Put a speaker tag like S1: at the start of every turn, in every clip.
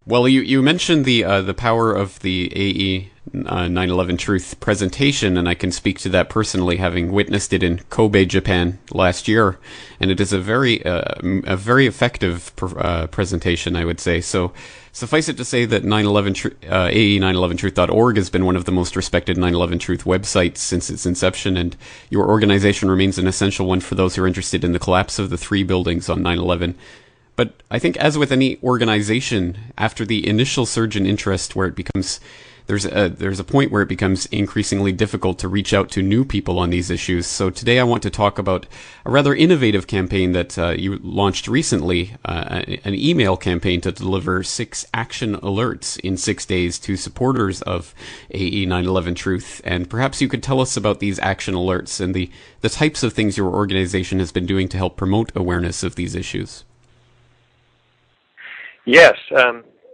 S1: Well, you mentioned the power of the AE 9/11 Truth presentation, and I can speak to that personally, having witnessed it in Kobe, Japan last year, and it is a very effective presentation, I would say. So, suffice it to say that 9/11 AE 9/11truth.org has been one of the most respected 9/11 Truth websites since its inception, and your organization remains an essential one for those who are interested in the collapse of the three buildings on 9/11. But I think, as with any organization, after the initial surge in interest, where it becomes there's a point where it becomes increasingly difficult to reach out to new people on these issues. So today, I want to talk about a rather innovative campaign that you launched recently, an email campaign to deliver 6 action alerts in 6 days to supporters of AE 9/11 Truth. And perhaps you could tell us about these action alerts and the types of things your organization has been doing to help promote awareness of these issues.
S2: Yes,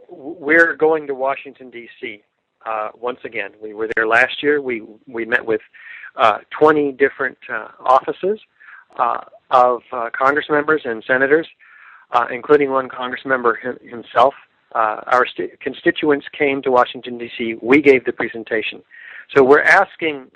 S2: we're going to Washington, D.C. Once again. We were there last year. We met with 20 different offices of Congress members and senators, including one Congress member himself. Our constituents came to Washington, D.C. We gave the presentation. So we're asking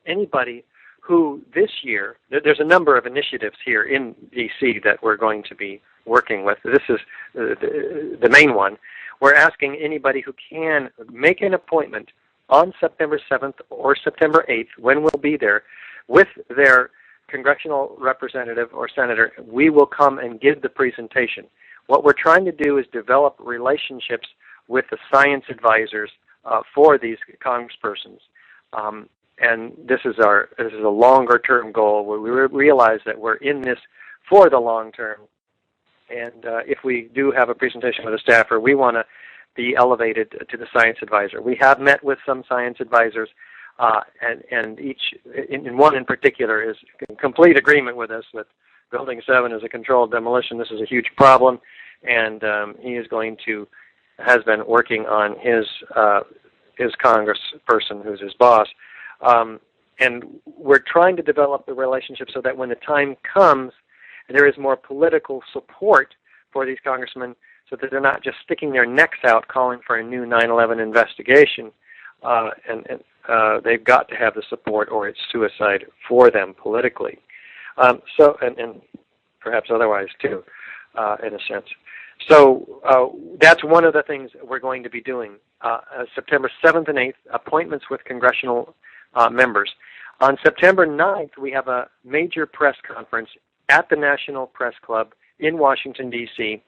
S2: anybody who this year, there's a number of initiatives here in D.C. that we're going to be working with. This is the main one. We're asking anybody who can make an appointment on September 7th or September 8th, when we'll be there, with their congressional representative or senator. We will come and give the presentation. What we're trying to do is develop relationships with the science advisors for these congresspersons. And this is a longer-term goal, where we realize that we're in this for the long term. And if we do have a presentation with a staffer, we want to be elevated to the science advisor. We have met with some science advisors, and each, in one in particular, is in complete agreement with us that Building 7 is a controlled demolition. This is a huge problem, and he has been working on his congressperson, who's his boss. And we're trying to develop the relationship so that when the time comes, there is more political support for these congressmen, so that they're not just sticking their necks out calling for a new 9/11 investigation, and they've got to have the support, or it's suicide for them politically. And perhaps otherwise too, in a sense. So that's one of the things we're going to be doing. September 7th and 8th, appointments with congressional members. On September 9th, we have a major press conference at the National Press Club in Washington, D.C.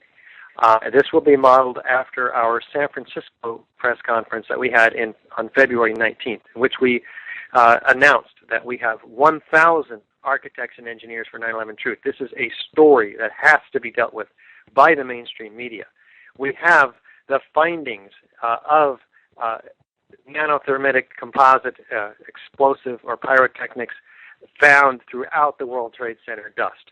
S2: This will be modeled after our San Francisco press conference that we had on February 19th, in which we announced that we have 1,000 architects and engineers for 9/11 Truth. This is a story that has to be dealt with by the mainstream media. We have the findings of nanothermitic composite explosive or pyrotechnics found throughout the World Trade Center dust.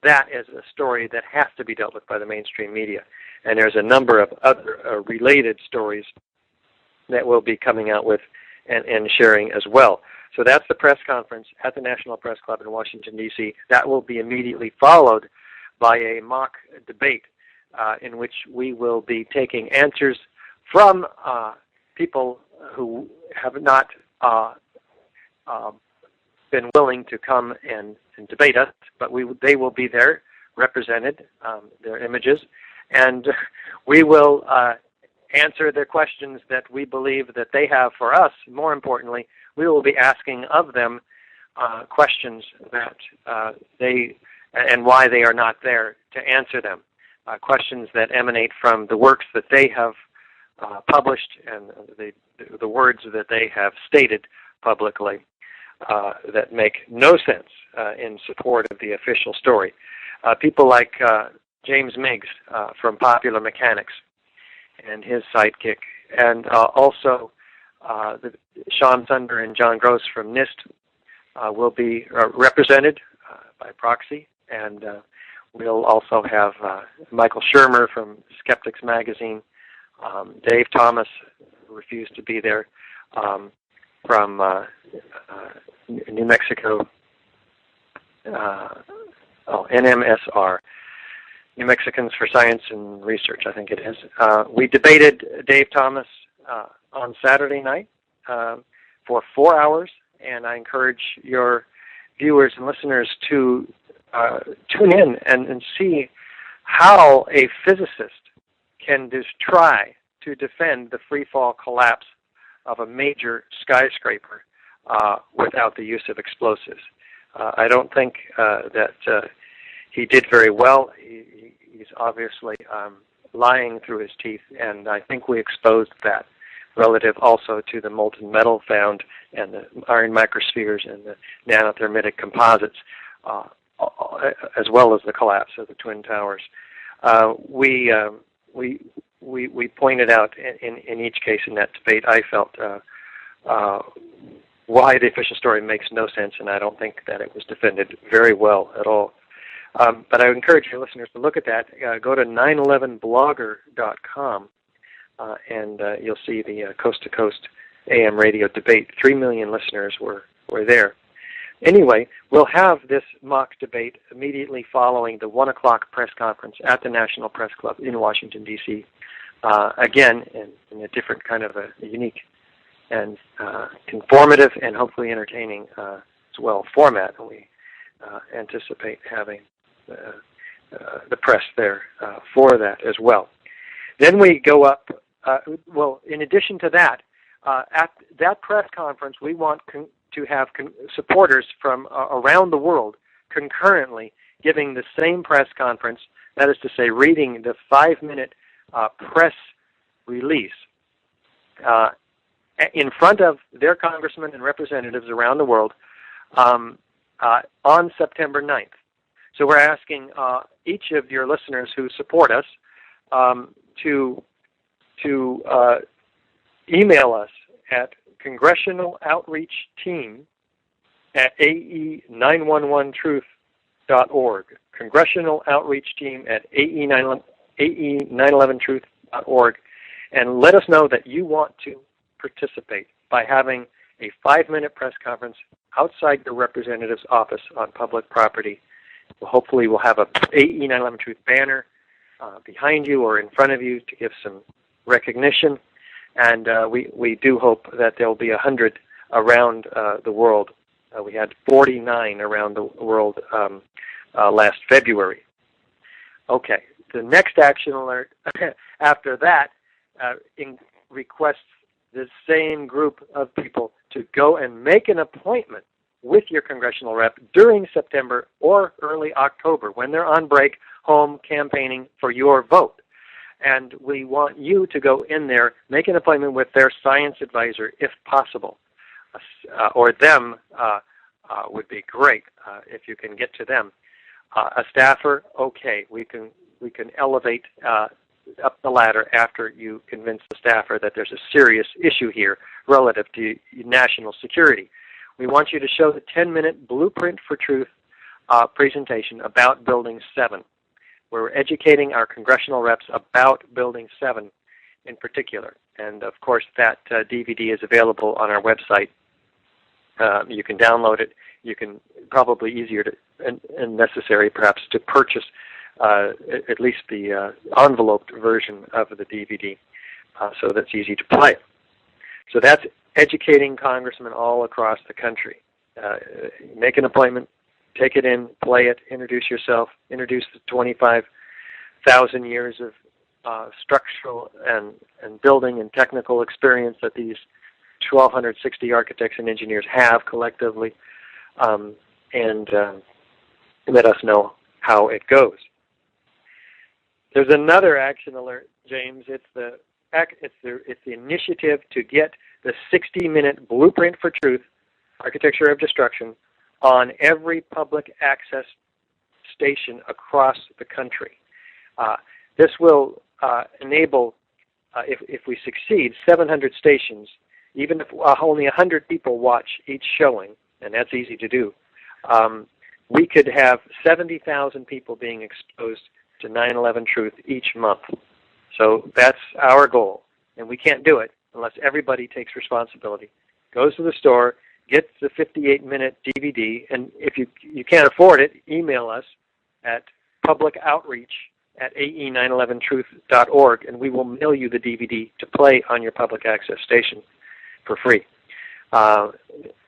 S2: That is a story that has to be dealt with by the mainstream media. And there's a number of other related stories that we'll be coming out with and sharing as well. So that's the press conference at the National Press Club in Washington, D.C. That will be immediately followed by a mock debate in which we will be taking answers from people who have not been willing to come and debate us, but they will be there, represented, their images, and we will answer the questions that we believe that they have for us. More importantly, we will be asking of them questions that and why they are not there to answer them, questions that emanate from the works that they have published and the words that they have stated publicly that make no sense in support of the official story. People like James Miggs from Popular Mechanics and his sidekick, and also Sean Thunder and John Gross from NIST will be represented by proxy, and we'll also have Michael Shermer from Skeptics Magazine, Dave Thomas, who refused to be there, from New Mexico, NMSR, New Mexicans for Science and Research, I think it is. We debated Dave Thomas on Saturday night for 4 hours, and I encourage your viewers and listeners to tune in and see how a physicist can just try to defend the free fall collapse of a major skyscraper without the use of explosives. I don't think that he did very well. He's obviously lying through his teeth, and I think we exposed that relative also to the molten metal found and the iron microspheres and the nanothermitic composites, as well as the collapse of the Twin Towers. We pointed out in each case in that debate, I felt, why the official story makes no sense, and I don't think that it was defended very well at all. But I would encourage your listeners to look at that. Go to 911blogger.com, and you'll see the Coast to Coast AM radio debate. 3 million listeners were there. Anyway, we'll have this mock debate immediately following the 1 o'clock press conference at the National Press Club in Washington, D.C., again, in a different kind of a unique and informative and hopefully entertaining as well format. And we anticipate having the press there for that as well. Then we go up, well, in addition to that, at that press conference, we want to have supporters from around the world concurrently giving the same press conference, that is to say, reading the 5-minute press release in front of their congressmen and representatives around the world on September 9th. So we're asking each of your listeners who support us to email us at Congressional Outreach Team at ae911truth.org. Congressional Outreach Team at ae911truth.org, and let us know that you want to participate by having a 5-minute press conference outside your representative's office on public property. Hopefully we'll have a AE911 Truth banner behind you or in front of you to give some recognition. And we do hope that there will be 100 around the world. We had 49 around the world last February. Okay, the next action alert after that requests the same group of people to go and make an appointment with your congressional rep during September or early October when they're on break home campaigning for your vote. And we want you to go in there, make an appointment with their science advisor if possible, or them would be great if you can get to them. A staffer, okay, we can elevate up the ladder after you convince the staffer that there's a serious issue here relative to national security. We want you to show the 10-minute Blueprint for Truth presentation about Building 7. We're educating our congressional reps about Building 7 in particular. And, of course, that DVD is available on our website. You can download it. You can probably easier to, and necessary perhaps to purchase at least the enveloped version of the DVD so that's easy to play. So that's educating congressmen all across the country. Make an appointment, take it in, play it, introduce yourself, introduce the 25,000 years of structural and building and technical experience that these 1,260 architects and engineers have collectively, and let us know how it goes. There's another action alert, James. It's the initiative to get the 60-minute Blueprint for Truth, Architecture of Destruction, on every public access station across the country. This will enable, if we succeed, 700 stations, even if only 100 people watch each showing, and that's easy to do. We could have 70,000 people being exposed to 9/11 Truth each month. So that's our goal, and we can't do it unless everybody takes responsibility, goes to the store, gets the 58-minute DVD, and if you can't afford it, email us at publicoutreach at ae911truth.org, and we will mail you the DVD to play on your public access station for free.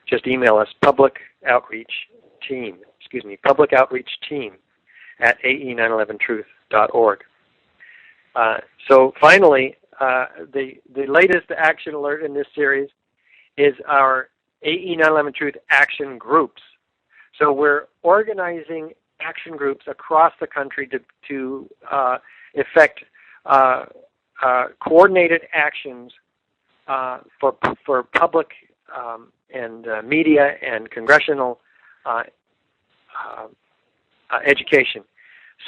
S2: Just email us, public outreach team at ae911truth.org. So finally, the latest action alert in this series is our AE911 Truth action groups. So we're organizing action groups across the country to effect coordinated actions for public and media and congressional education.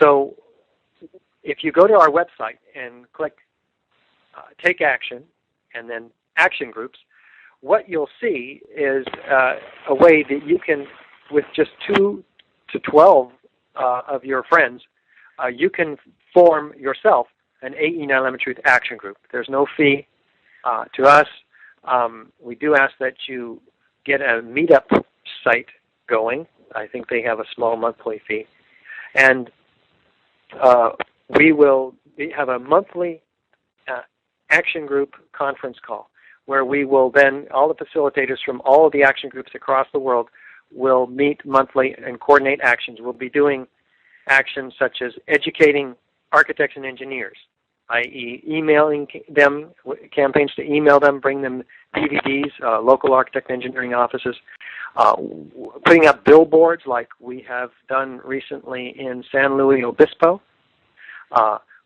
S2: So if you go to our website and click Take Action and then Action Groups, what you'll see is a way that you can, with just 2 to 12 of your friends, you can form yourself an AE911 Truth Action Group. There's no fee to us. We do ask that you get a meetup site going. I think they have a small monthly fee. And we will have a monthly action group conference call where we will then, all the facilitators from all of the action groups across the world will meet monthly and coordinate actions. We'll be doing actions such as educating architects and engineers, i.e. emailing them, campaigns to email them, bring them DVDs, local architect engineering offices, putting up billboards like we have done recently in San Luis Obispo.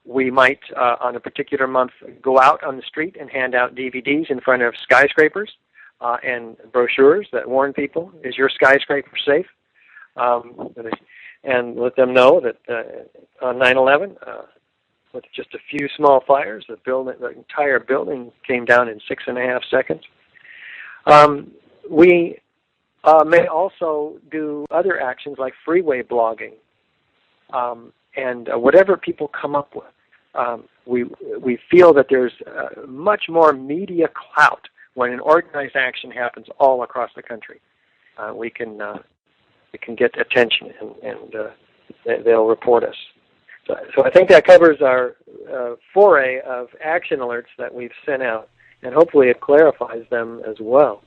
S2: We might, on a particular month, go out on the street and hand out DVDs in front of skyscrapers and brochures that warn people, is your skyscraper safe? And let them know that on 9/11, with just a few small fires, the entire building came down in 6.5 seconds. We may also do other actions like freeway blogging, and whatever people come up with. We feel that there's much more media clout when an organized action happens all across the country. We can get attention, and they'll report us. So I think that covers our foray of action alerts that we've sent out, and hopefully it clarifies them as well.